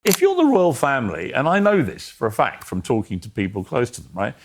If you're the royal family, and I know this for a fact from talking to people close to them, right?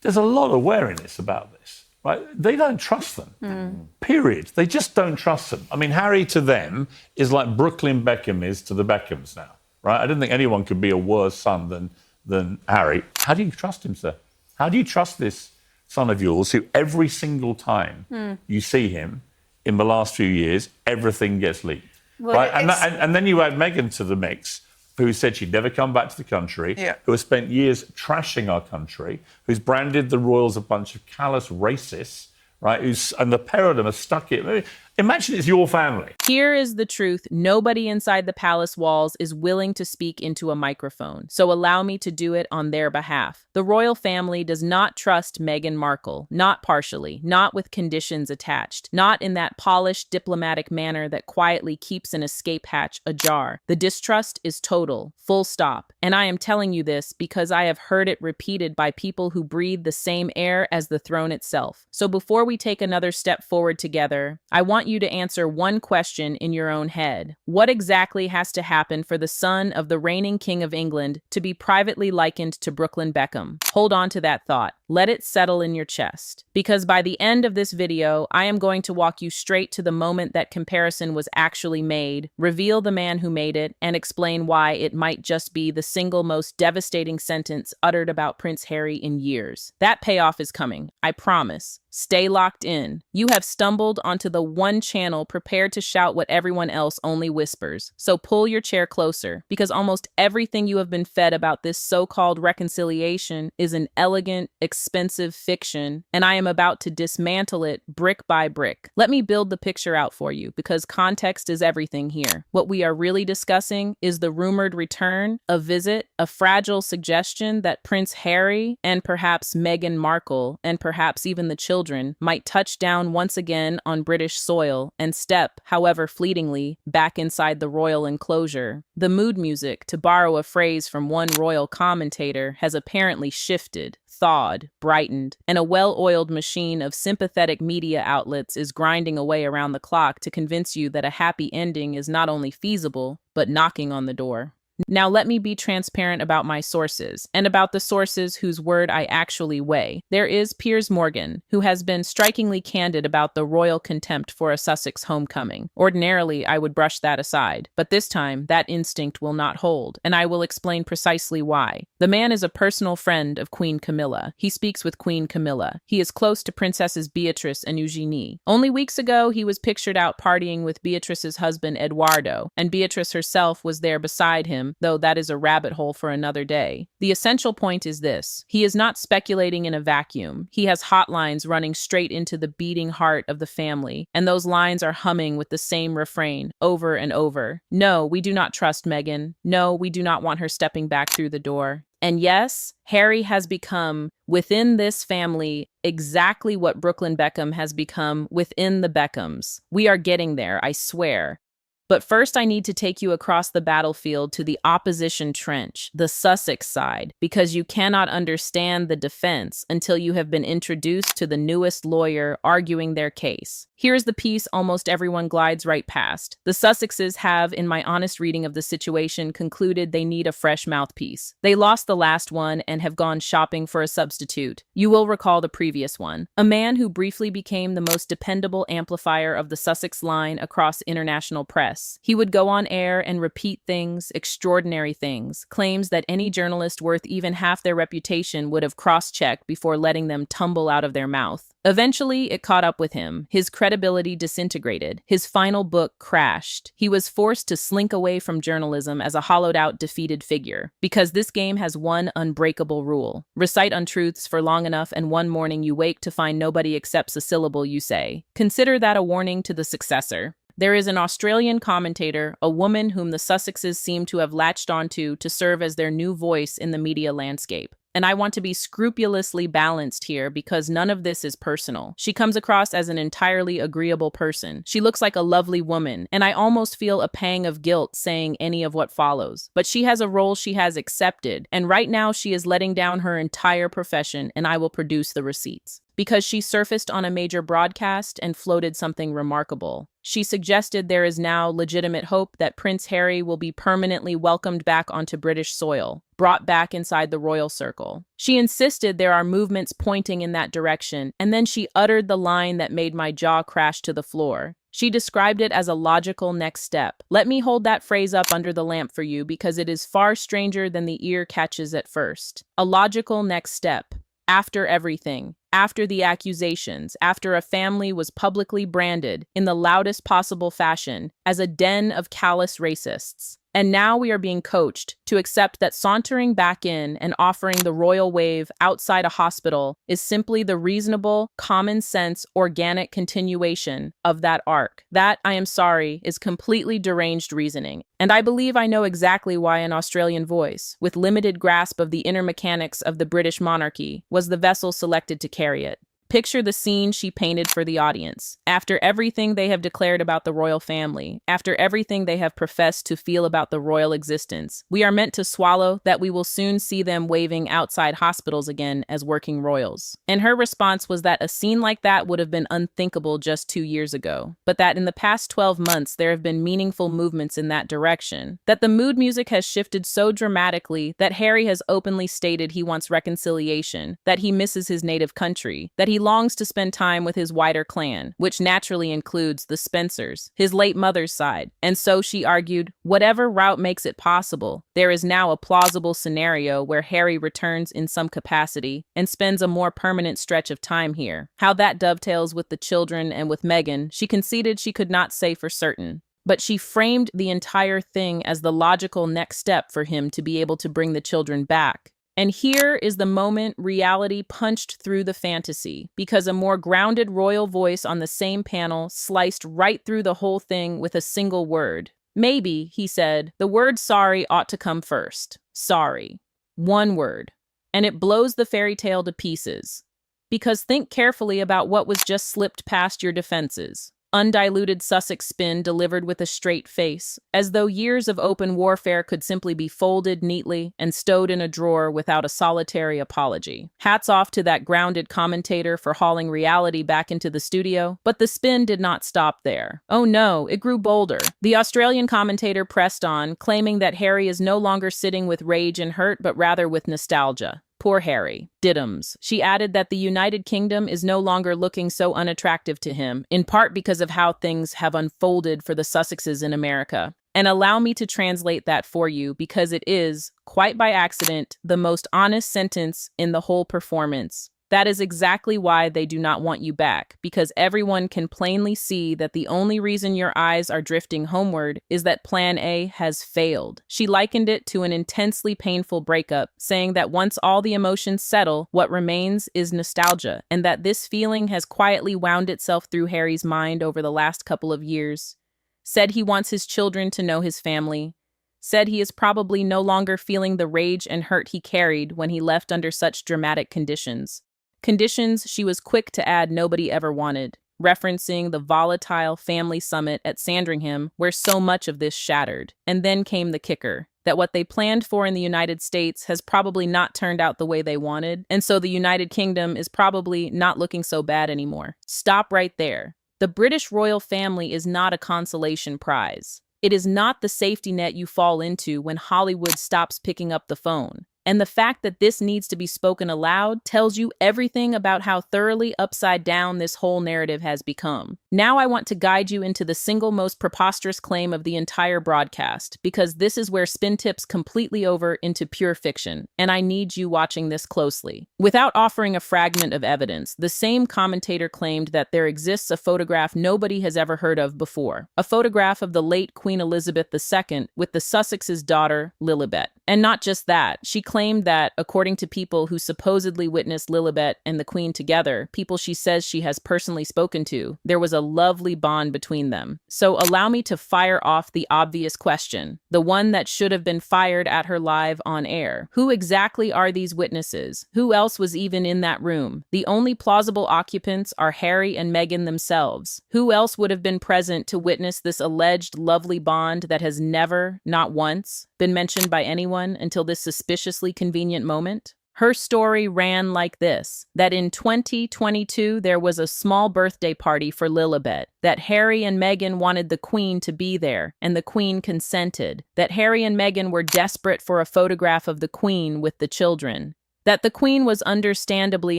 There's a lot of wariness about this, right? They don't trust them, period. They just don't trust them. I mean, Harry to them is like Brooklyn Beckham is to the Beckhams now, right? I don't think anyone could be a worse son than Harry. How do you trust him, sir? How do you trust this son of yours who every single time you see him in the last few years, everything gets leaked, right? And then you add Meghan to the mix, who said she'd never come back to the country, who has spent years trashing our country, who's branded the royals a bunch of callous racists, right? And the pair of them are stuck in. Imagine it's your family. Here is the truth. Nobody inside the palace walls is willing to speak into a microphone, so allow me to do it on their behalf. The royal family does not trust Meghan Markle, not partially, not with conditions attached, not in that polished diplomatic manner that quietly keeps an escape hatch ajar. The distrust is total, full stop. And I am telling you this because I have heard it repeated by people who breathe the same air as the throne itself. So before we take another step forward together, I want you to answer one question in your own head. What exactly has to happen for the son of the reigning king of England to be privately likened to Brooklyn Beckham? Hold on to that thought. Let it settle in your chest. Because by the end of this video, I am going to walk you straight to the moment that comparison was actually made, reveal the man who made it, and explain why it might just be the single most devastating sentence uttered about Prince Harry in years. That payoff is coming, I promise. Stay locked in. You have stumbled onto the one channel prepared to shout what everyone else only whispers. So pull your chair closer, because almost everything you have been fed about this so-called reconciliation is an elegant, expensive fiction, and I am about to dismantle it brick by brick. Let me build the picture out for you, because context is everything here. What we are really discussing is the rumored return, a visit, a fragile suggestion that Prince Harry and perhaps Meghan Markle and perhaps even the children might touch down once again on British soil and step, however fleetingly, back inside the royal enclosure. The mood music, to borrow a phrase from one royal commentator, has apparently shifted, thawed, brightened, and a well-oiled machine of sympathetic media outlets is grinding away around the clock to convince you that a happy ending is not only feasible, but knocking on the door. Now let me be transparent about my sources, and about the sources whose word I actually weigh. There is Piers Morgan, who has been strikingly candid about the royal contempt for a Sussex homecoming. Ordinarily, I would brush that aside, but this time, that instinct will not hold, and I will explain precisely why. The man is a personal friend of Queen Camilla. He speaks with Queen Camilla. He is close to Princesses Beatrice and Eugenie. Only weeks ago, he was pictured out partying with Beatrice's husband Eduardo, and Beatrice herself was there beside him, though that is a rabbit hole for another day. The essential point is this. He is not speculating in a vacuum. He has hotlines running straight into the beating heart of the family, and those lines are humming with the same refrain, over and over. No, we do not trust Meghan. No, we do not want her stepping back through the door. And yes, Harry has become, within this family, exactly what Brooklyn Beckham has become within the Beckhams. We are getting there, I swear. But first, I need to take you across the battlefield to the opposition trench, the Sussex side, because you cannot understand the defense until you have been introduced to the newest lawyer arguing their case. Here's the piece almost everyone glides right past. The Sussexes have, in my honest reading of the situation, concluded they need a fresh mouthpiece. They lost the last one and have gone shopping for a substitute. You will recall the previous one. A man who briefly became the most dependable amplifier of the Sussex line across international press. He would go on air and repeat things, extraordinary things, claims that any journalist worth even half their reputation would have cross-checked before letting them tumble out of their mouth. Eventually, it caught up with him. His credibility disintegrated. His final book crashed. He was forced to slink away from journalism as a hollowed-out, defeated figure. Because this game has one unbreakable rule. Recite untruths for long enough and one morning you wake to find nobody accepts a syllable you say. Consider that a warning to the successor. There is an Australian commentator, a woman whom the Sussexes seem to have latched onto to serve as their new voice in the media landscape. And I want to be scrupulously balanced here because none of this is personal. She comes across as an entirely agreeable person. She looks like a lovely woman, and I almost feel a pang of guilt saying any of what follows. But she has a role she has accepted, and right now she is letting down her entire profession, and I will produce the receipts. because she surfaced on a major broadcast and floated something remarkable. She suggested there is now legitimate hope that Prince Harry will be permanently welcomed back onto British soil, brought back inside the royal circle. She insisted there are movements pointing in that direction, and then she uttered the line that made my jaw crash to the floor. She described it as a logical next step. Let me hold that phrase up under the lamp for you because it is far stranger than the ear catches at first. A logical next step. After everything, after the accusations, after a family was publicly branded in the loudest possible fashion as a den of callous racists. And now we are being coached to accept that sauntering back in and offering the royal wave outside a hospital is simply the reasonable, common sense, organic continuation of that arc. That, I am sorry, is completely deranged reasoning. And I believe I know exactly why an Australian voice, with limited grasp of the inner mechanics of the British monarchy, was the vessel selected to carry it. Picture the scene she painted for the audience. After everything they have declared about the royal family, after everything they have professed to feel about the royal existence, we are meant to swallow that we will soon see them waving outside hospitals again as working royals. And her response was that a scene like that would have been unthinkable just 2 years ago, but that in the past 12 months there have been meaningful movements in that direction, that the mood music has shifted so dramatically that Harry has openly stated he wants reconciliation, that he misses his native country, that he longs to spend time with his wider clan, which naturally includes the Spencers, his late mother's side. And so she argued, whatever route makes it possible, there is now a plausible scenario where Harry returns in some capacity and spends a more permanent stretch of time here. How that dovetails with the children and with Meghan, she conceded she could not say for certain. But she framed the entire thing as the logical next step for him to be able to bring the children back. And here is the moment reality punched through the fantasy, because a more grounded royal voice on the same panel sliced right through the whole thing with a single word. Maybe, he said, the word sorry ought to come first. Sorry. One word. And it blows the fairy tale to pieces. Because think carefully about what was just slipped past your defenses. Undiluted Sussex spin delivered with a straight face, as though years of open warfare could simply be folded neatly and stowed in a drawer without a solitary apology. Hats off to that grounded commentator for hauling reality back into the studio, but the spin did not stop there. Oh no, it grew bolder. The Australian commentator pressed on, claiming that Harry is no longer sitting with rage and hurt, but rather with nostalgia. Poor Harry. Diddums. She added that the United Kingdom is no longer looking so unattractive to him, in part because of how things have unfolded for the Sussexes in America. And allow me to translate that for you because it is, quite by accident, the most honest sentence in the whole performance. That is exactly why they do not want you back, because everyone can plainly see that the only reason your eyes are drifting homeward is that Plan A has failed. She likened it to an intensely painful breakup, saying that once all the emotions settle, what remains is nostalgia, and that this feeling has quietly wound itself through Harry's mind over the last couple of years. Said he wants his children to know his family. Said he is probably no longer feeling the rage and hurt he carried when he left under such dramatic conditions. Conditions she was quick to add nobody ever wanted, referencing the volatile family summit at Sandringham where so much of this shattered. And then came the kicker, that what they planned for in the United States has probably not turned out the way they wanted, and so the United Kingdom is probably not looking so bad anymore. Stop right there. The British royal family is not a consolation prize. It is not the safety net you fall into when Hollywood stops picking up the phone. And the fact that this needs to be spoken aloud tells you everything about how thoroughly upside down this whole narrative has become. Now I want to guide you into the single most preposterous claim of the entire broadcast, because this is where spin tips completely over into pure fiction, and I need you watching this closely. Without offering a fragment of evidence, the same commentator claimed that there exists a photograph nobody has ever heard of before, a photograph of the late Queen Elizabeth II with the Sussex's daughter, Lilibet. And not just that, she claimed that, according to people who supposedly witnessed Lilibet and the Queen together, people she says she has personally spoken to, there was a lovely bond between them. So allow me to fire off the obvious question, the one that should have been fired at her live on air. Who exactly are these witnesses? Who else was even in that room? The only plausible occupants are Harry and Meghan themselves. Who else would have been present to witness this alleged lovely bond that has never, not once, been mentioned by anyone until this suspiciously convenient moment? Her story ran like this: that in 2022 there was a small birthday party for Lilibet, that Harry and Meghan wanted the Queen to be there, and the Queen consented, that Harry and Meghan were desperate for a photograph of the Queen with the children, that the Queen was understandably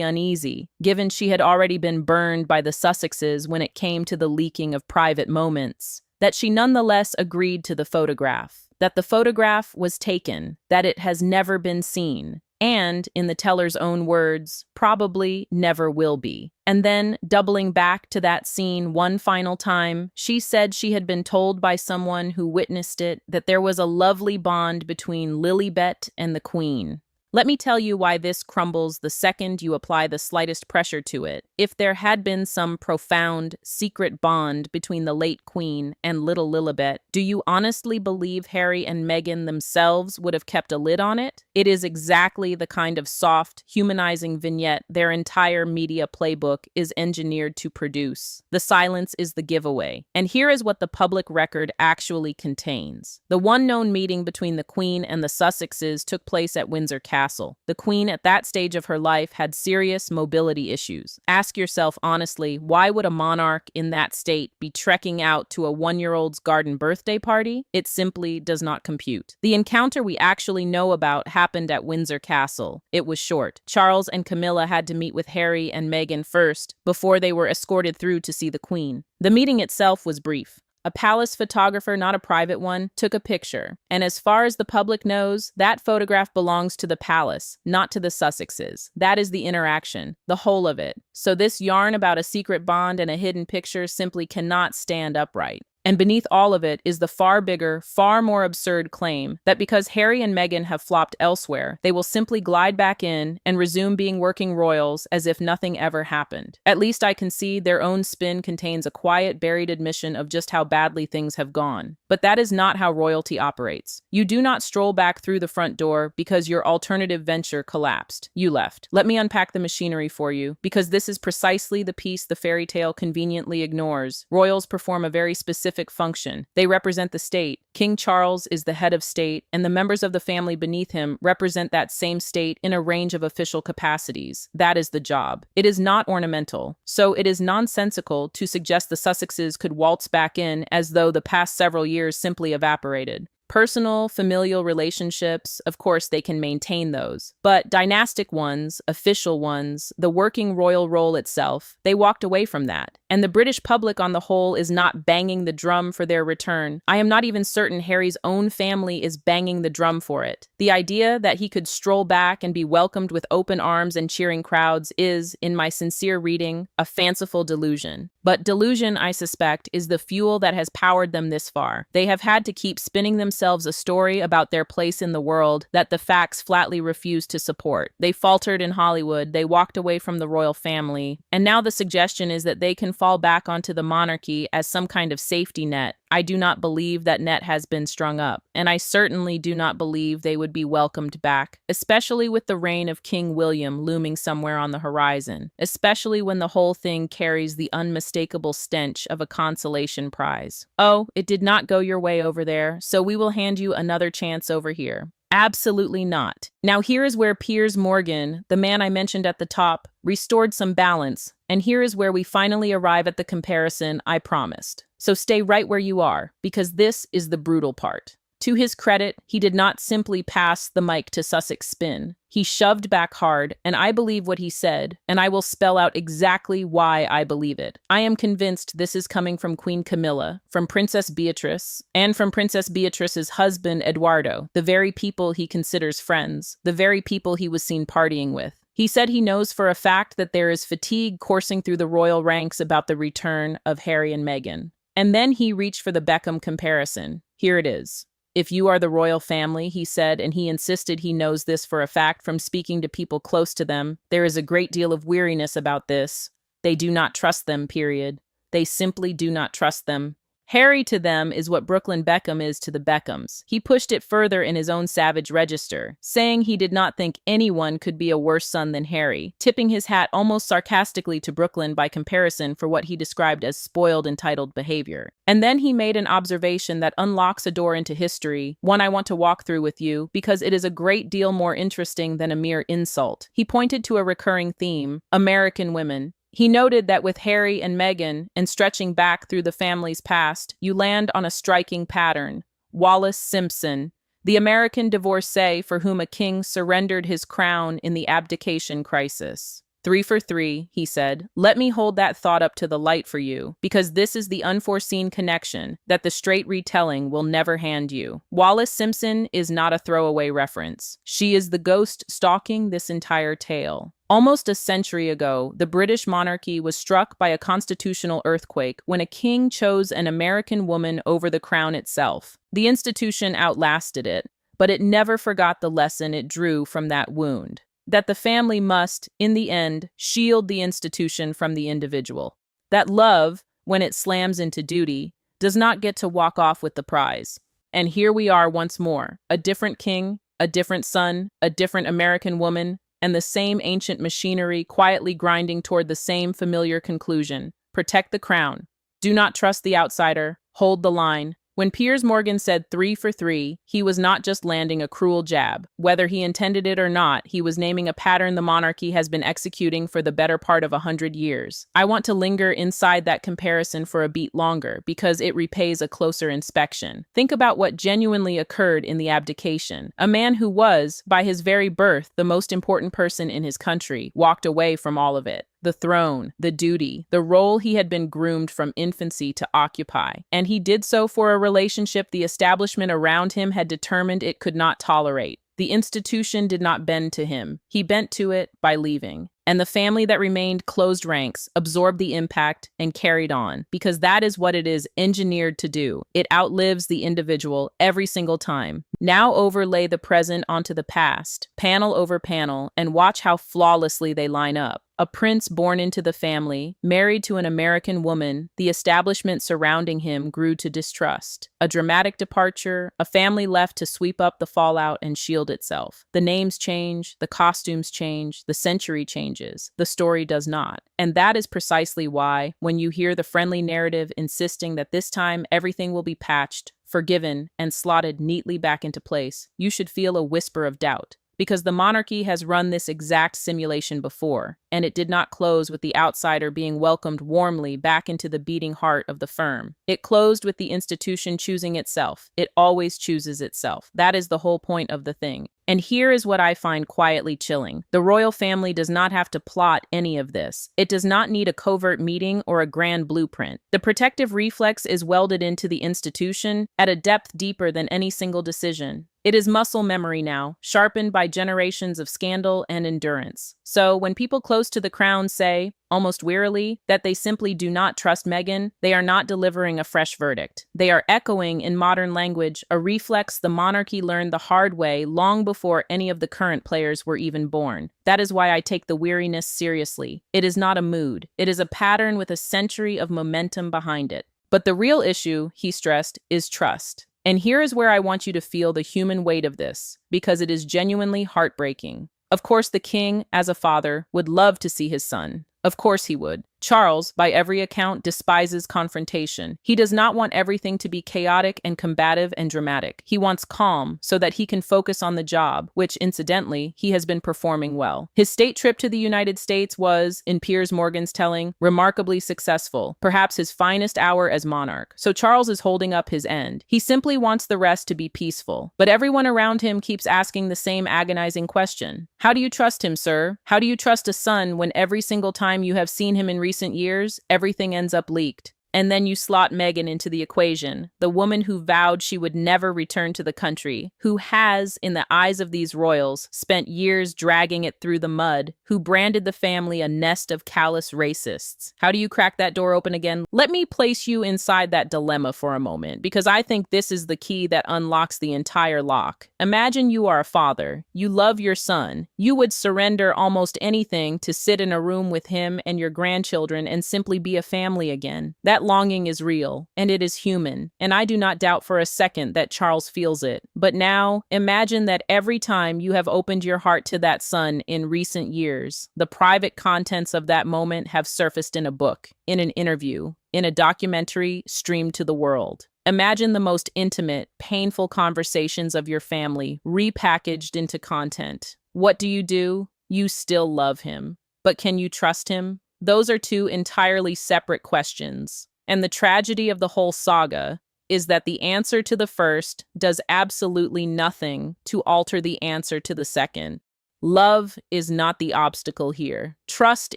uneasy, given she had already been burned by the Sussexes when it came to the leaking of private moments, that she nonetheless agreed to the photograph, that the photograph was taken, that it has never been seen, and, in the teller's own words, probably never will be. And then, doubling back to that scene one final time, she said she had been told by someone who witnessed it that there was a lovely bond between Lilibet and the Queen. Let me tell you why this crumbles the second you apply the slightest pressure to it. If there had been some profound, secret bond between the late Queen and little Lilibet, do you honestly believe Harry and Meghan themselves would have kept a lid on it? It is exactly the kind of soft, humanizing vignette their entire media playbook is engineered to produce. The silence is the giveaway. And here is what the public record actually contains. The one known meeting between the Queen and the Sussexes took place at Windsor Castle. The Queen at that stage of her life had serious mobility issues. Ask yourself honestly, why would a monarch in that state be trekking out to a one-year-old's garden birthday party? It simply does not compute. The encounter we actually know about happened at Windsor Castle. It was short. Charles and Camilla had to meet with Harry and Meghan first, before they were escorted through to see the Queen. The meeting itself was brief. A palace photographer, not a private one, took a picture. And as far as the public knows, that photograph belongs to the palace, not to the Sussexes. That is the interaction, the whole of it. So this yarn about a secret bond and a hidden picture simply cannot stand upright. And beneath all of it is the far bigger, far more absurd claim that because Harry and Meghan have flopped elsewhere, they will simply glide back in and resume being working royals as if nothing ever happened. At least I concede their own spin contains a quiet, buried admission of just how badly things have gone. But that is not how royalty operates. You do not stroll back through the front door because your alternative venture collapsed. You left. Let me unpack the machinery for you, because this is precisely the piece the fairy tale conveniently ignores. Royals perform a very specific function. They represent the state. King Charles is the head of state, and the members of the family beneath him represent that same state in a range of official capacities. That is the job. It is not ornamental. So it is nonsensical to suggest the Sussexes could waltz back in as though the past several years simply evaporated. Personal, familial relationships, of course, they can maintain those. But dynastic ones, official ones, the working royal role itself, they walked away from that. And the British public on the whole is not banging the drum for their return. I am not even certain Harry's own family is banging the drum for it. The idea that he could stroll back and be welcomed with open arms and cheering crowds is, in my sincere reading, a fanciful delusion. But delusion, I suspect, is the fuel that has powered them this far. They have had to keep spinning themselves a story about their place in the world that the facts flatly refuse to support. They faltered in Hollywood, they walked away from the royal family, and now the suggestion is that they can fall back onto the monarchy as some kind of safety net. I do not believe that net has been strung up, and I certainly do not believe they would be welcomed back, especially with the reign of King William looming somewhere on the horizon, especially when the whole thing carries the unmistakable stench of a consolation prize. Oh, it did not go your way over there, so we will hand you another chance over here. Absolutely not. Now here is where Piers Morgan, the man I mentioned at the top, restored some balance, and here is where we finally arrive at the comparison I promised. So stay right where you are, because this is the brutal part. To his credit, he did not simply pass the mic to Sussex Spin. He shoved back hard, and I believe what he said, and I will spell out exactly why I believe it. I am convinced this is coming from Queen Camilla, from Princess Beatrice, and from Princess Beatrice's husband, Eduardo, the very people he considers friends, the very people he was seen partying with. He said he knows for a fact that there is fatigue coursing through the royal ranks about the return of Harry and Meghan. And then he reached for the Beckham comparison. Here it is. If you are the royal family, he said, and he insisted he knows this for a fact from speaking to people close to them, there is a great deal of weariness about this. They do not trust them, period. They simply do not trust them. Harry to them is what Brooklyn Beckham is to the Beckhams. He pushed it further in his own savage register, saying he did not think anyone could be a worse son than Harry, tipping his hat almost sarcastically to Brooklyn by comparison for what he described as spoiled, entitled behavior. And then he made an observation that unlocks a door into history, one I want to walk through with you, because it is a great deal more interesting than a mere insult. He pointed to a recurring theme: American women. He noted that with Harry and Meghan, and stretching back through the family's past, you land on a striking pattern. Wallis Simpson, the American divorcee for whom a king surrendered his crown in the abdication crisis. 3 for 3, he said. Let me hold that thought up to the light for you, because this is the unforeseen connection that the straight retelling will never hand you. Wallis Simpson is not a throwaway reference. She is the ghost stalking this entire tale. Almost a century ago, the British monarchy was struck by a constitutional earthquake when a king chose an American woman over the crown itself. The institution outlasted it, but it never forgot the lesson it drew from that wound: that the family must, in the end, shield the institution from the individual. That love, when it slams into duty, does not get to walk off with the prize. And here we are once more, a different king, a different son, a different American woman, and the same ancient machinery quietly grinding toward the same familiar conclusion: protect the crown. Do not trust the outsider. Hold the line. When Piers Morgan said 3 for 3, he was not just landing a cruel jab. Whether he intended it or not, he was naming a pattern the monarchy has been executing for the better part of 100 years. I want to linger inside that comparison for a beat longer, because it repays a closer inspection. Think about what genuinely occurred in the abdication. A man who was, by his very birth, the most important person in his country, walked away from all of it. The throne, the duty, the role he had been groomed from infancy to occupy. And he did so for a relationship the establishment around him had determined it could not tolerate. The institution did not bend to him. He bent to it by leaving. And the family that remained closed ranks, absorbed the impact, and carried on, because that is what it is engineered to do. It outlives the individual every single time. Now overlay the present onto the past, panel over panel, and watch how flawlessly they line up. A prince born into the family, married to an American woman, the establishment surrounding him grew to distrust. A dramatic departure, a family left to sweep up the fallout and shield itself. The names change, the costumes change, the century changes. The story does not. And that is precisely why, when you hear the friendly narrative insisting that this time everything will be patched, forgiven, and slotted neatly back into place, you should feel a whisper of doubt. Because the monarchy has run this exact simulation before, and it did not close with the outsider being welcomed warmly back into the beating heart of the firm. It closed with the institution choosing itself. It always chooses itself. That is the whole point of the thing. And here is what I find quietly chilling. The royal family does not have to plot any of this. It does not need a covert meeting or a grand blueprint. The protective reflex is welded into the institution at a depth deeper than any single decision. It is muscle memory now, sharpened by generations of scandal and endurance. So when people close to the crown say, almost wearily, that they simply do not trust Meghan, they are not delivering a fresh verdict. They are echoing, in modern language, a reflex the monarchy learned the hard way long before any of the current players were even born. That is why I take the weariness seriously. It is not a mood. It is a pattern with a century of momentum behind it. But the real issue, he stressed, is trust. And here is where I want you to feel the human weight of this, because it is genuinely heartbreaking. Of course, the king, as a father, would love to see his son. Of course he would. Charles, by every account, despises confrontation. He does not want everything to be chaotic and combative and dramatic. He wants calm so that he can focus on the job, which, incidentally, he has been performing well. His state trip to the United States was, in Piers Morgan's telling, remarkably successful, perhaps his finest hour as monarch. So Charles is holding up his end. He simply wants the rest to be peaceful. But everyone around him keeps asking the same agonizing question. How do you trust him, sir? How do you trust a son when every single time you have seen him in recent years, everything ends up leaked? And then you slot Meghan into the equation, the woman who vowed she would never return to the country, who has, in the eyes of these royals, spent years dragging it through the mud, who branded the family a nest of callous racists. How do you crack that door open again? Let me place you inside that dilemma for a moment, because I think this is the key that unlocks the entire lock. Imagine you are a father. You love your son. You would surrender almost anything to sit in a room with him and your grandchildren and simply be a family again. That That longing is real, and it is human, and I do not doubt for a second that Charles feels it. But now, imagine that every time you have opened your heart to that son in recent years, the private contents of that moment have surfaced in a book, in an interview, in a documentary streamed to the world. Imagine the most intimate, painful conversations of your family repackaged into content. What do? You still love him. But can you trust him? Those are two entirely separate questions. And the tragedy of the whole saga is that the answer to the first does absolutely nothing to alter the answer to the second. Love is not the obstacle here. Trust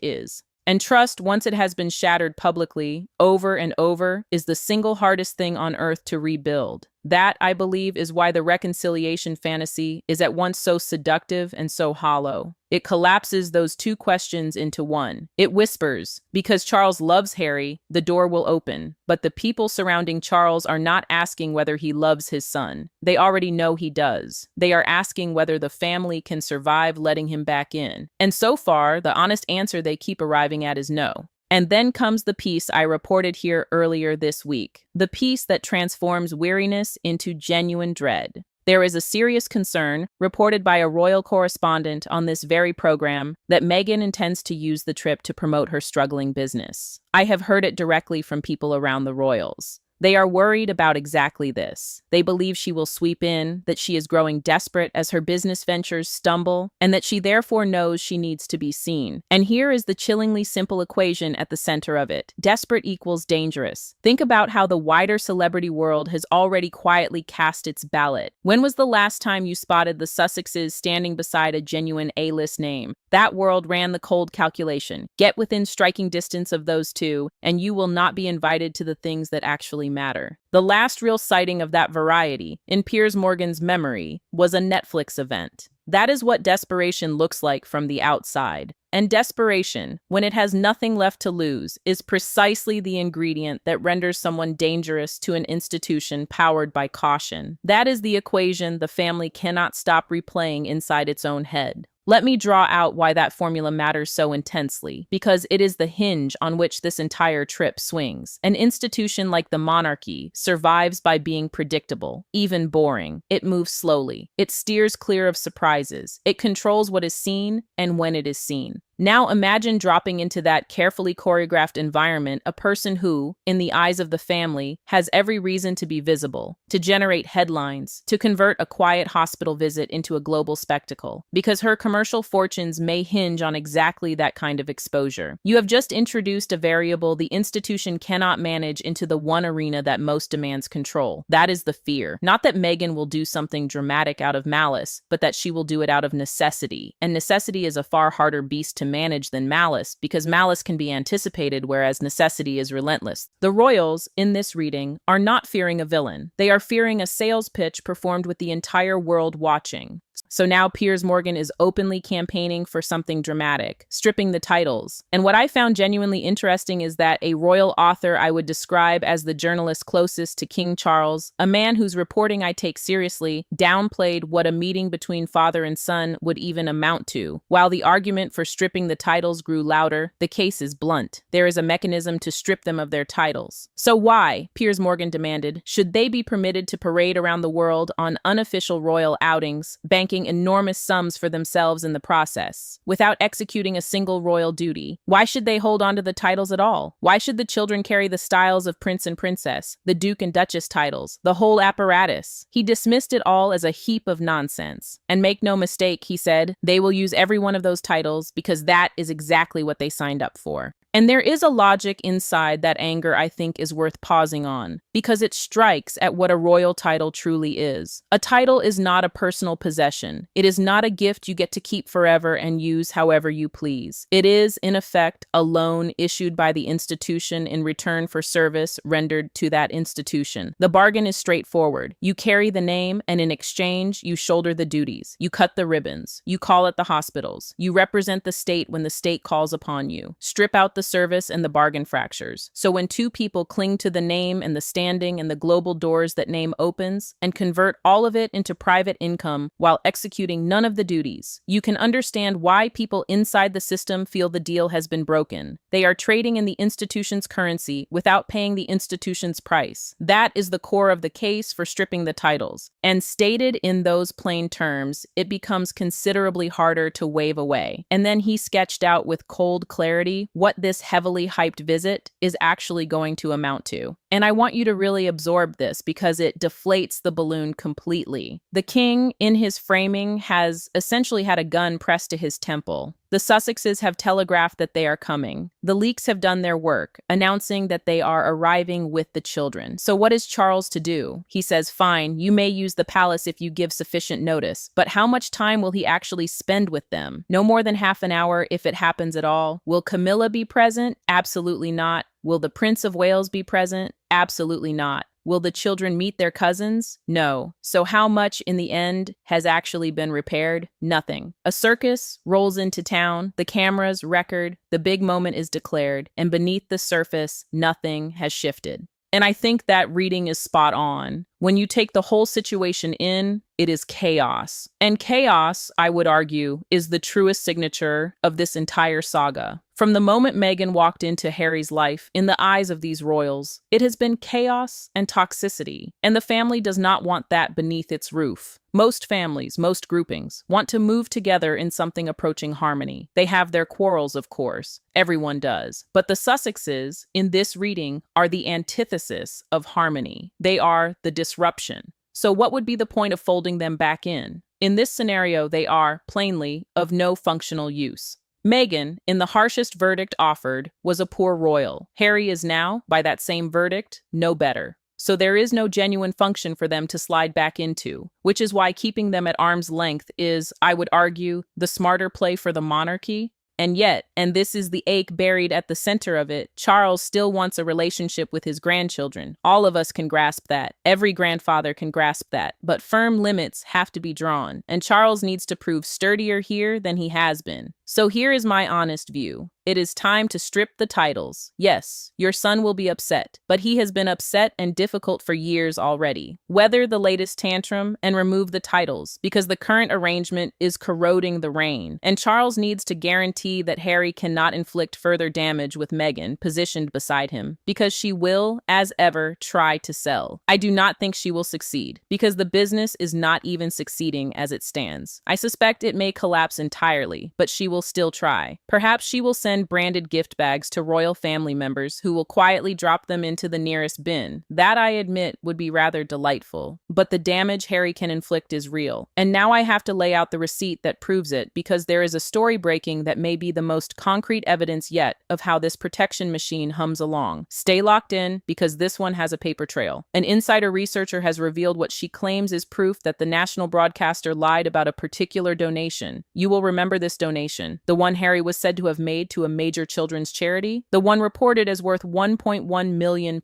is. And trust, once it has been shattered publicly, over and over, is the single hardest thing on earth to rebuild. That, I believe, is why the reconciliation fantasy is at once so seductive and so hollow. It collapses those two questions into one. It whispers, because Charles loves Harry, the door will open. But the people surrounding Charles are not asking whether he loves his son. They already know he does. They are asking whether the family can survive letting him back in. And so far, the honest answer they keep arriving at is no. And then comes the piece I reported here earlier this week, the piece that transforms weariness into genuine dread. There is a serious concern, reported by a royal correspondent on this very program, that Meghan intends to use the trip to promote her struggling business. I have heard it directly from people around the royals. They are worried about exactly this. They believe she will sweep in, that she is growing desperate as her business ventures stumble, and that she therefore knows she needs to be seen. And here is the chillingly simple equation at the center of it. Desperate equals dangerous. Think about how the wider celebrity world has already quietly cast its ballot. When was the last time you spotted the Sussexes standing beside a genuine A-list name? That world ran the cold calculation. Get within striking distance of those two, and you will not be invited to the things that actually matter. The last real sighting of that variety, in Piers Morgan's memory, was a Netflix event. That is what desperation looks like from the outside. And desperation, when it has nothing left to lose, is precisely the ingredient that renders someone dangerous to an institution powered by caution. That is the equation the family cannot stop replaying inside its own head. Let me draw out why that formula matters so intensely, because it is the hinge on which this entire trip swings. An institution like the monarchy survives by being predictable, even boring. It moves slowly. It steers clear of surprises. It controls what is seen and when it is seen. Now imagine dropping into that carefully choreographed environment a person who, in the eyes of the family, has every reason to be visible, to generate headlines, to convert a quiet hospital visit into a global spectacle, because her commercial fortunes may hinge on exactly that kind of exposure. You have just introduced a variable the institution cannot manage into the one arena that most demands control. That is the fear. Not that Meghan will do something dramatic out of malice, but that she will do it out of necessity. And necessity is a far harder beast to manage than malice, because malice can be anticipated, whereas necessity is relentless. The royals, in this reading, are not fearing a villain. They are fearing a sales pitch performed with the entire world watching. So now Piers Morgan is openly campaigning for something dramatic, stripping the titles. And what I found genuinely interesting is that a royal author I would describe as the journalist closest to King Charles, a man whose reporting I take seriously, downplayed what a meeting between father and son would even amount to. While the argument for stripping the titles grew louder, the case is blunt. There is a mechanism to strip them of their titles. So why, Piers Morgan demanded, should they be permitted to parade around the world on unofficial royal outings, banking enormous sums for themselves in the process, without executing a single royal duty? Why should they hold on to the titles at all? Why should the children carry the styles of prince and princess, the duke and duchess titles, the whole apparatus? He dismissed it all as a heap of nonsense. And make no mistake, he said, they will use every one of those titles because that is exactly what they signed up for. And there is a logic inside that anger I think is worth pausing on, because it strikes at what a royal title truly is. A title is not a personal possession. It is not a gift you get to keep forever and use however you please. It is, in effect, a loan issued by the institution in return for service rendered to that institution. The bargain is straightforward. You carry the name, and in exchange, you shoulder the duties. You cut the ribbons. You call at the hospitals. You represent the state when the state calls upon you. Strip out the the service and the bargain fractures. So when two people cling to the name and the standing and the global doors that name opens and convert all of it into private income while executing none of the duties, you can understand why people inside the system feel the deal has been broken. They are trading in the institution's currency without paying the institution's price. That is the core of the case for stripping the titles. And stated in those plain terms, it becomes considerably harder to wave away. And then he sketched out with cold clarity what this heavily hyped visit is actually going to amount to. And I want you to really absorb this because it deflates the balloon completely. The king, in his framing, has essentially had a gun pressed to his temple. The Sussexes have telegraphed that they are coming. The leaks have done their work, announcing that they are arriving with the children. So what is Charles to do? He says, fine, you may use the palace if you give sufficient notice, but how much time will he actually spend with them? No more than half an hour if it happens at all. Will Camilla be present? Absolutely not. Will the Prince of Wales be present? Absolutely not. Will the children meet their cousins? No. So how much in the end has actually been repaired? Nothing. A circus rolls into town, the cameras record, the big moment is declared, and beneath the surface, nothing has shifted. And I think that reading is spot on. When you take the whole situation in, it is chaos. And chaos, I would argue, is the truest signature of this entire saga. From the moment Meghan walked into Harry's life, in the eyes of these royals, it has been chaos and toxicity. And the family does not want that beneath its roof. Most families, most groupings, want to move together in something approaching harmony. They have their quarrels, of course. Everyone does. But the Sussexes, in this reading, are the antithesis of harmony. They are the disruption. So what would be the point of folding them back in? In this scenario, they are, plainly, of no functional use. Meghan, in the harshest verdict offered, was a poor royal. Harry is now, by that same verdict, no better. So there is no genuine function for them to slide back into, which is why keeping them at arm's length is, I would argue, the smarter play for the monarchy. And yet, and this is the ache buried at the center of it, Charles still wants a relationship with his grandchildren. All of us can grasp that. Every grandfather can grasp that. But firm limits have to be drawn, and Charles needs to prove sturdier here than he has been. So here is my honest view. It is time to strip the titles. Yes, your son will be upset, but he has been upset and difficult for years already. Weather the latest tantrum and remove the titles, because the current arrangement is corroding the reign, and Charles needs to guarantee that Harry cannot inflict further damage with Meghan positioned beside him, because she will, as ever, try to sell. I do not think she will succeed, because the business is not even succeeding as it stands. I suspect it may collapse entirely, but she will still try. Perhaps she will send branded gift bags to royal family members who will quietly drop them into the nearest bin. That, I admit, would be rather delightful. But the damage Harry can inflict is real. And now I have to lay out the receipt that proves it, because there is a story breaking that may be the most concrete evidence yet of how this protection machine hums along. Stay locked in, because this one has a paper trail. An insider researcher has revealed what she claims is proof that the national broadcaster lied about a particular donation. You will remember this donation, the one Harry was said to have made to a major children's charity, the one reported as worth £1.1 million.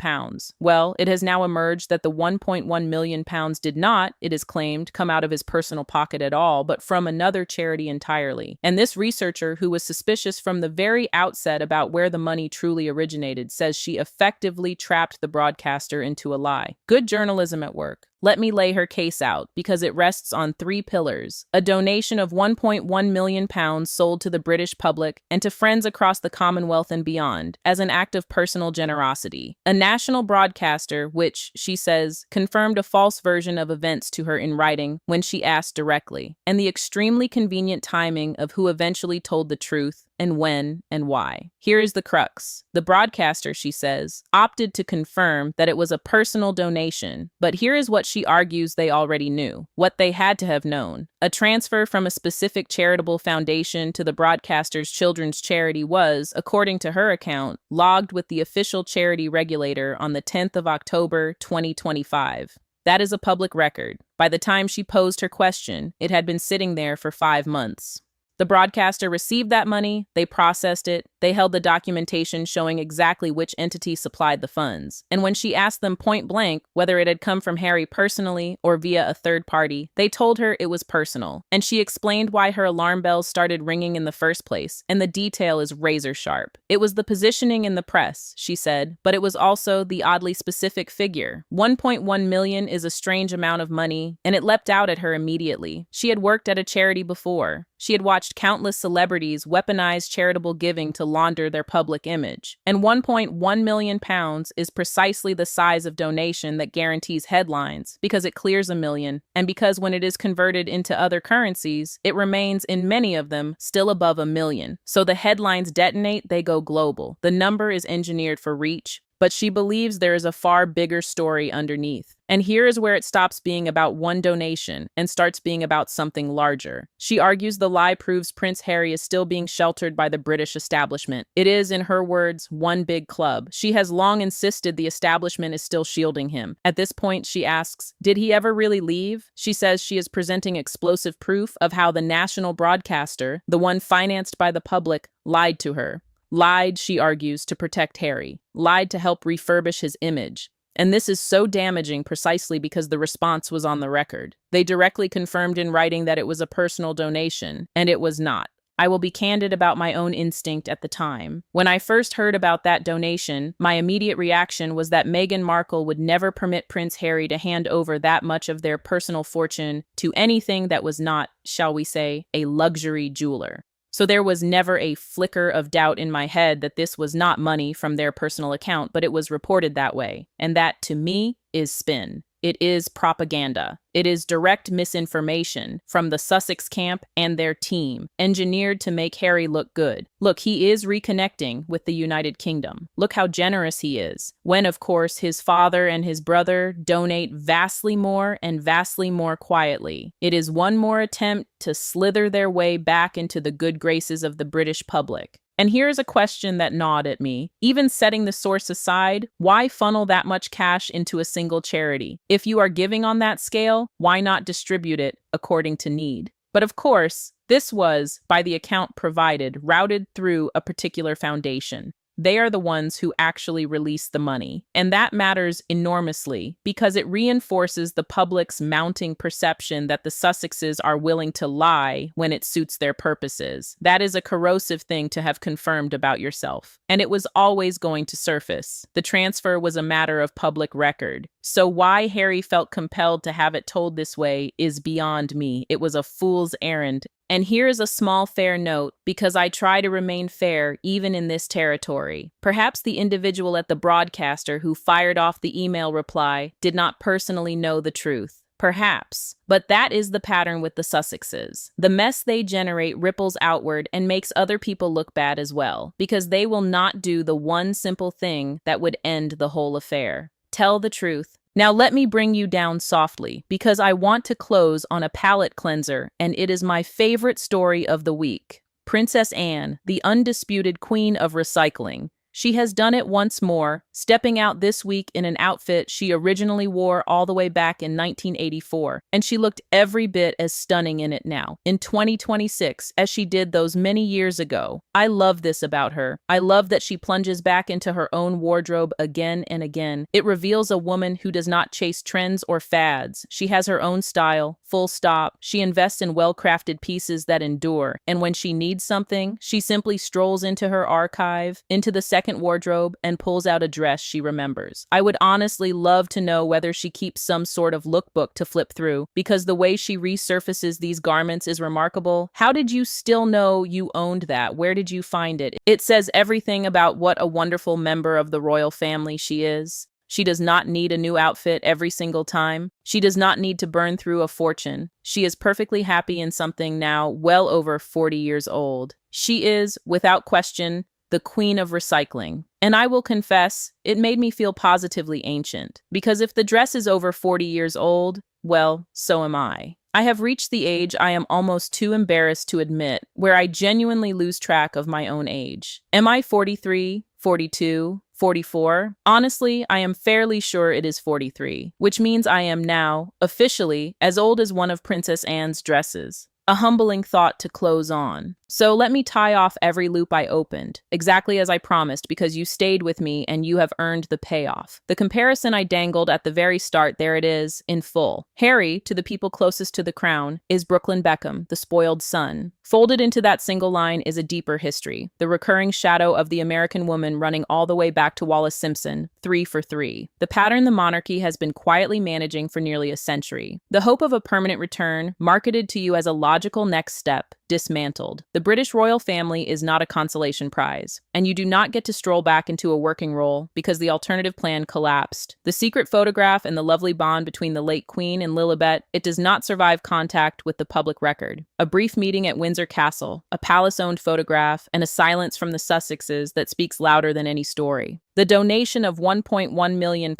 Well, it has now emerged that the £1.1 million did not, it is claimed, come out of his personal pocket at all, but from another charity entirely. And this researcher, who was suspicious from the very outset about where the money truly originated, says she effectively trapped the broadcaster into a lie. Good journalism at work. Let me lay her case out, because it rests on 3 pillars. A donation of £1.1 million sold to the British public and to friends across the Commonwealth and beyond, as an act of personal generosity. A national broadcaster, which, she says, confirmed a false version of events to her in writing when she asked directly. And the extremely convenient timing of who eventually told the truth, and when, and why. Here is the crux. The broadcaster, she says, opted to confirm that it was a personal donation, but here is what she argues they already knew, what they had to have known. A transfer from a specific charitable foundation to the broadcaster's children's charity was, according to her account, logged with the official charity regulator on the 10th of October, 2025. That is a public record. By the time she posed her question, it had been sitting there for 5 months. The broadcaster received that money, they processed it, they held the documentation showing exactly which entity supplied the funds. And when she asked them point blank whether it had come from Harry personally or via a third party, they told her it was personal. And she explained why her alarm bells started ringing in the first place, and the detail is razor sharp. It was the positioning in the press, she said, but it was also the oddly specific figure. 1.1 million is a strange amount of money, and it leapt out at her immediately. She had worked at a charity before. She had watched countless celebrities weaponize charitable giving to launder their public image. And 1.1 million pounds is precisely the size of donation that guarantees headlines, because it clears a million, and because when it is converted into other currencies, it remains in many of them still above a million. So the headlines detonate, they go global. The number is engineered for reach, but she believes there is a far bigger story underneath. And here is where it stops being about one donation and starts being about something larger. She argues the lie proves Prince Harry is still being sheltered by the British establishment. It is, in her words, one big club. She has long insisted the establishment is still shielding him. At this point, she asks, did he ever really leave? She says she is presenting explosive proof of how the national broadcaster, the one financed by the public, lied to her. Lied, she argues, to protect Harry. Lied to help refurbish his image. And this is so damaging precisely because the response was on the record. They directly confirmed in writing that it was a personal donation, and it was not. I will be candid about my own instinct at the time. When I first heard about that donation, my immediate reaction was that Meghan Markle would never permit Prince Harry to hand over that much of their personal fortune to anything that was not, shall we say, a luxury jeweler. So there was never a flicker of doubt in my head that this was not money from their personal account, but it was reported that way. And that, to me, is spin. It is propaganda. It is direct misinformation from the Sussex camp and their team, engineered to make Harry look good. Look, he is reconnecting with the United Kingdom. Look how generous he is, when, of course, his father and his brother donate vastly more and vastly more quietly. It is one more attempt to slither their way back into the good graces of the British public. And here's a question that gnawed at me. Even setting the source aside, why funnel that much cash into a single charity? If you are giving on that scale, why not distribute it according to need? But of course, this was, by the account provided, routed through a particular foundation. They are the ones who actually release the money. And that matters enormously because it reinforces the public's mounting perception that the Sussexes are willing to lie when it suits their purposes. That is a corrosive thing to have confirmed about yourself. And it was always going to surface. The transfer was a matter of public record. So why Harry felt compelled to have it told this way is beyond me. It was a fool's errand. And here is a small fair note, because I try to remain fair even in this territory. Perhaps the individual at the broadcaster who fired off the email reply did not personally know the truth. Perhaps. But that is the pattern with the Sussexes. The mess they generate ripples outward and makes other people look bad as well, because they will not do the one simple thing that would end the whole affair. Tell the truth. Now let me bring you down softly, because I want to close on a palate cleanser, and it is my favorite story of the week. Princess Anne, the undisputed queen of recycling. She has done it once more, stepping out this week in an outfit she originally wore all the way back in 1984, and she looked every bit as stunning in it now, in 2026, as she did those many years ago. I love this about her. I love that she plunges back into her own wardrobe again and again. It reveals a woman who does not chase trends or fads. She has her own style, full stop. She invests in well-crafted pieces that endure, and when she needs something, she simply strolls into her archive, into the second wardrobe, and pulls out a dress she remembers. I would honestly love to know whether she keeps some sort of lookbook to flip through, because the way she resurfaces these garments is remarkable. How did you still know you owned that? Where did you find it? It says everything about what a wonderful member of the royal family she is. She does not need a new outfit every single time. She does not need to burn through a fortune. She is perfectly happy in something now well over 40 years old. She is, without question, the queen of recycling. And I will confess, it made me feel positively ancient. Because if the dress is over 40 years old, well, so am I. I have reached the age I am almost too embarrassed to admit, where I genuinely lose track of my own age. Am I 43, 42, 44? Honestly, I am fairly sure it is 43, which means I am now, officially, as old as one of Princess Anne's dresses. A humbling thought to close on. So let me tie off every loop I opened, exactly as I promised, because you stayed with me and you have earned the payoff. The comparison I dangled at the very start, there it is, in full. Harry, to the people closest to the crown, is Brooklyn Beckham, the spoiled son. Folded into that single line is a deeper history, the recurring shadow of the American woman running all the way back to Wallace Simpson, 3 for 3. The pattern the monarchy has been quietly managing for nearly a century. The hope of a permanent return, marketed to you as a logical next step, dismantled. The British royal family is not a consolation prize, and you do not get to stroll back into a working role because the alternative plan collapsed. The secret photograph and the lovely bond between the late Queen and Lilibet, it does not survive contact with the public record. A brief meeting at Windsor Castle, a palace-owned photograph, and a silence from the Sussexes that speaks louder than any story. The donation of £1.1 million,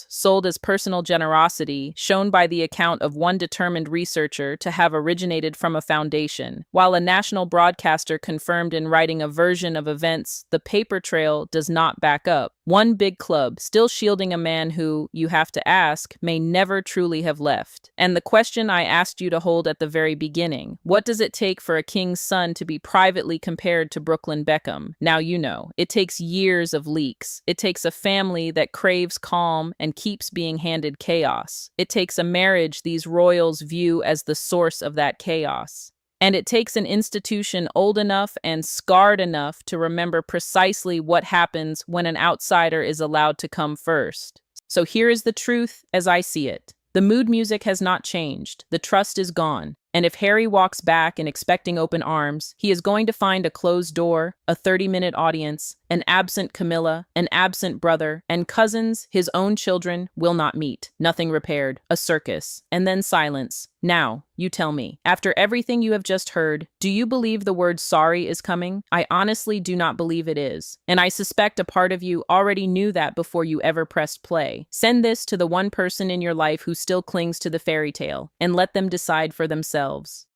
sold as personal generosity, shown by the account of one determined researcher to have originated from a foundation, while a national broadcaster confirmed in writing a version of events the paper trail does not back up. One big club, still shielding a man who, you have to ask, may never truly have left. And the question I asked you to hold at the very beginning, what does it take for a king's son to be privately compared to Brooklyn Beckham? Now you know. It takes years of leaks. It takes a family that craves calm and keeps being handed chaos. It takes a marriage these royals view as the source of that chaos. And it takes an institution old enough and scarred enough to remember precisely what happens when an outsider is allowed to come first. So here is the truth as I see it. The mood music has not changed. The trust is gone. And if Harry walks back in expecting open arms, he is going to find a closed door, a 30-minute audience, an absent Camilla, an absent brother, and cousins, his own children, will not meet. Nothing repaired. A circus. And then silence. Now, you tell me, after everything you have just heard, do you believe the word sorry is coming? I honestly do not believe it is. And I suspect a part of you already knew that before you ever pressed play. Send this to the one person in your life who still clings to the fairy tale, and let them decide for themselves.